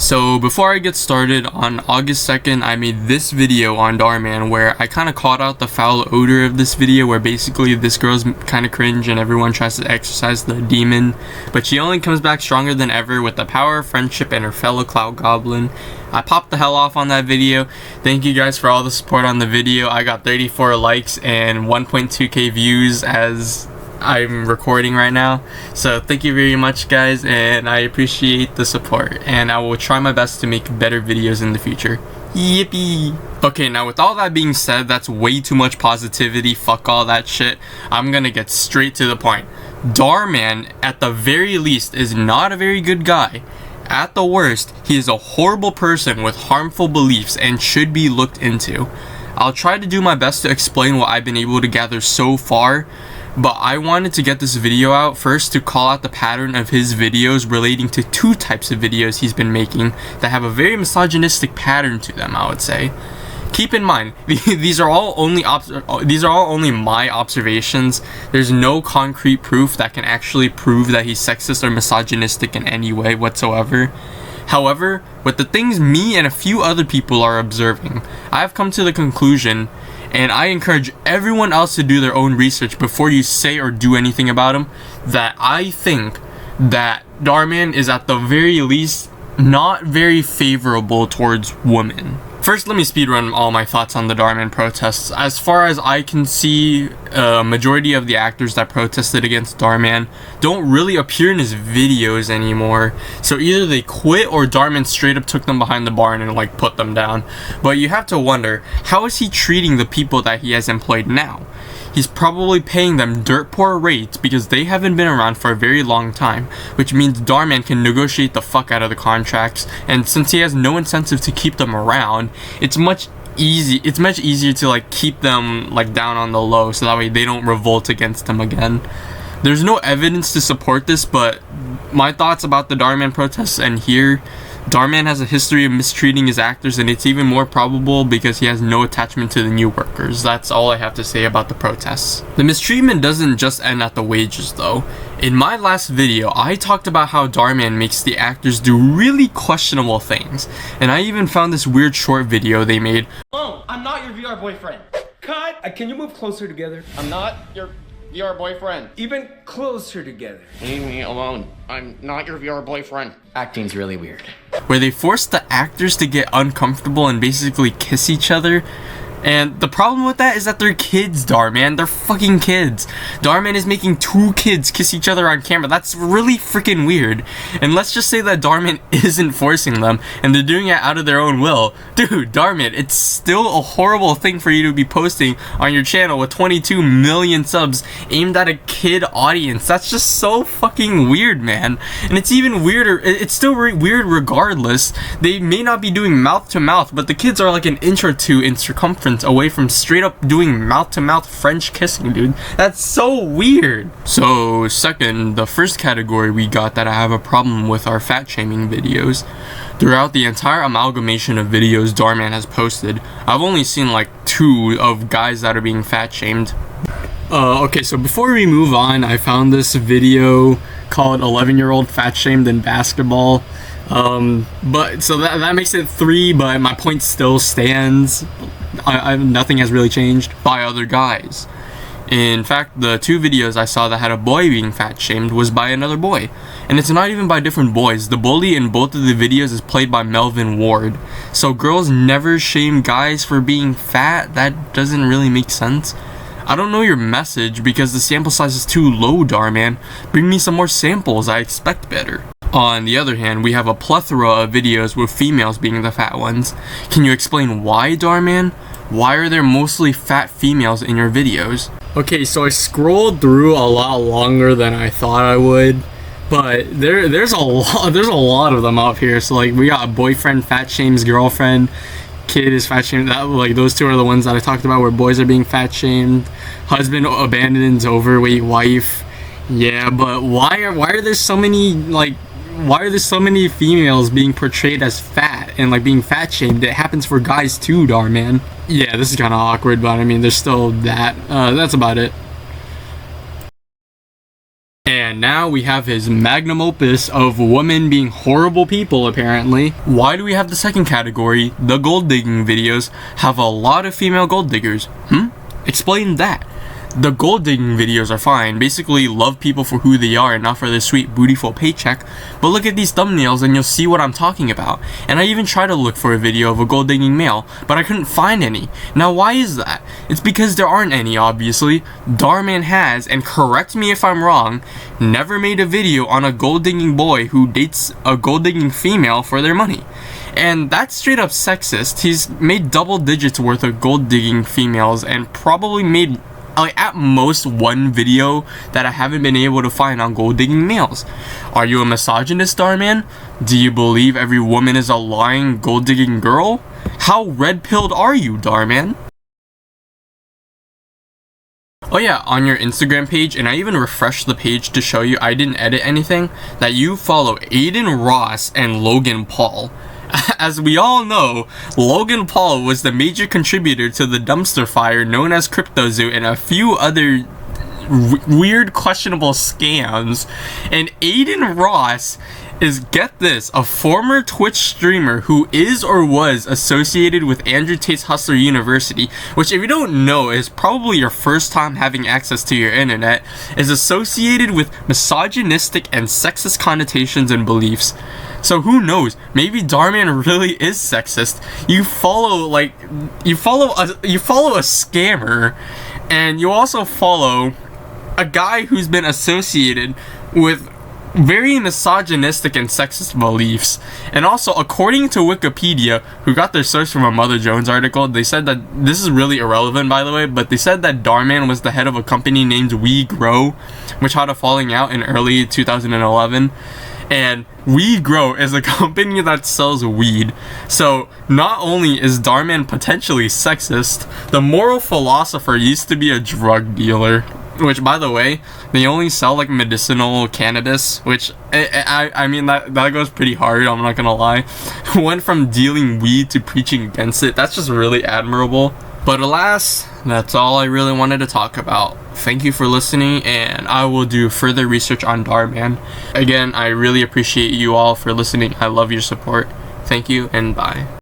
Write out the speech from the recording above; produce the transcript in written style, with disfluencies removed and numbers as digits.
So before I get started, on August 2nd, I made this video on Dhar Mann where I kind of called out the foul odor of this video, where basically this girl's kind of cringe and everyone tries to exercise the demon, but she only comes back stronger than ever with the power of friendship and her fellow clout goblin. I popped the hell off on that video. Thank you guys for all the support on the video. I got 34 likes and 1.2k views as I'm recording right now, so thank you very much guys, and I appreciate the support, and I will try my best to make better videos in the future. Yippee! Okay, now with all that being said, that's way too much positivity, fuck all that shit. I'm gonna get straight to the point. Dhar Mann, at the very least, is not a very good guy. At the worst, he is a horrible person with harmful beliefs and should be looked into. I'll try to do my best to explain what I've been able to gather so far, but I wanted to get this video out first to call out the pattern of his videos relating to two types of videos he's been making that have a very misogynistic pattern to them, I would say. Keep in mind, these are all only my observations. There's no concrete proof that can actually prove that he's sexist or misogynistic in any way whatsoever. However, with the things me and a few other people are observing, I have come to the conclusion, and I encourage everyone else to do their own research before you say or do anything about him, that I think that Dhar Mann is at the very least not very favorable towards women. First, let me speedrun all my thoughts on the Dhar Mann protests. As far as I can see, a majority of the actors that protested against Dhar Mann don't really appear in his videos anymore. So either they quit or Dhar Mann straight up took them behind the barn and like put them down. But you have to wonder, how is he treating the people that he has employed now? He's probably paying them dirt poor rates because they haven't been around for a very long time, which means Dhar Mann can negotiate the fuck out of the contracts, and since he has no incentive to keep them around, it's much easier to like keep them like down on the low, so that way they don't revolt against him again. There's no evidence to support this, but my thoughts about the Dhar Mann protests end here. Dhar Mann has a history of mistreating his actors, and it's even more probable because he has no attachment to the new workers. That's all I have to say about the protests. The mistreatment doesn't just end at the wages though. In my last video, I talked about how Dhar Mann makes the actors do really questionable things, and I even found this weird short video they made. Oh, I'm not your VR boyfriend. Cut! Can you move closer together? I'm not your VR boyfriend. Even closer together. Leave me alone. I'm not your VR boyfriend. Acting's really weird. Where they force the actors to get uncomfortable and basically kiss each other. And the problem with that is that they're kids, Dhar Mann. They're fucking kids. Dhar Mann is making two kids kiss each other on camera. That's really freaking weird. And let's just say that Dhar Mann isn't forcing them and they're doing it out of their own will. Dude, Dhar Mann, it's still a horrible thing for you to be posting on your channel with 22 million subs aimed at a kid audience. That's just so fucking weird, man. And it's even weirder. It's still weird regardless. They may not be doing mouth to mouth, but the kids are like an inch or two in circumference away from straight up doing mouth-to-mouth French kissing, dude. That's so weird. So second, the first category we got that I have a problem with are fat shaming videos. Throughout the entire amalgamation of videos Dhar Mann has posted, I've only seen like 2 of guys that are being fat shamed. Okay, so before we move on, I found this video called 11-year-old fat shamed in basketball. But so that makes it 3, but my point still stands. Nothing has really changed by other guys. In fact, the 2 videos I saw that had a boy being fat shamed was by another boy. And it's not even by different boys. The bully in both of the videos is played by Melvin Ward. So girls never shame guys for being fat? That doesn't really make sense. I don't know your message because the sample size is too low, Dhar Mann. Bring me some more samples, I expect better. On the other hand, we have a plethora of videos with females being the fat ones. Can you explain why, Dhar Mann? Why are there mostly fat females in your videos? Okay, so I scrolled through a lot longer than I thought I would, but there's a lot of them up here. So like we got boyfriend fat shames girlfriend, kid is fat shamed. Like those 2 are the ones that I talked about where boys are being fat shamed. Husband abandons overweight wife. Yeah, but why are there so many females being portrayed as fat and like being fat shamed? It happens for guys too, Dhar Mann. Yeah, this is kind of awkward, but I mean, there's still that. That's about it. And And now we have his magnum opus of women being horrible people, apparently. Why do we have the second category? The gold digging videos have a lot of female gold diggers. Explain that. The gold digging videos are fine, basically love people for who they are and not for their sweet bootyful paycheck, but look at these thumbnails and you'll see what I'm talking about. And I even tried to look for a video of a gold digging male, but I couldn't find any. Now why is that? It's because there aren't any, obviously. Dhar Mann has, and correct me if I'm wrong, never made a video on a gold digging boy who dates a gold digging female for their money. And that's straight up sexist. He's made double digits worth of gold digging females and probably made at most one video that I haven't been able to find on gold digging males. Are you a misogynist, Dhar Mann? Do you believe every woman is a lying gold digging girl? How red pilled are you, Dhar Mann? Oh yeah, on your Instagram page, and I even refreshed the page to show you I didn't edit anything, that you follow Aiden Ross and Logan Paul. As we all know, Logan Paul was the major contributor to the dumpster fire known as CryptoZoo and a few other weird, questionable scams. And Aiden Ross is, get this, a former Twitch streamer who is or was associated with Andrew Tate's Hustler University, which, if you don't know, is probably your first time having access to your internet, is associated with misogynistic and sexist connotations and beliefs. So who knows? Maybe Dhar Mann really is sexist. You follow a scammer, and you also follow a guy who's been associated with very misogynistic and sexist beliefs. And also, according to Wikipedia, who got their source from a Mother Jones article, they said that, this is really irrelevant by the way, but they said that Dhar Mann was the head of a company named We Grow, which had a falling out in early 2011. And We Grow is a company that sells weed. So not only is Dhar Mann potentially sexist, the moral philosopher used to be a drug dealer. Which, by the way, they only sell like medicinal cannabis, which I mean that goes pretty hard, I'm not gonna lie. Went from dealing weed to preaching against it. That's just really admirable. But alas, that's all I really wanted to talk about. Thank you for listening, and I will do further research on Dhar Mann. Again, I really appreciate you all for listening. I love your support. Thank you, and bye.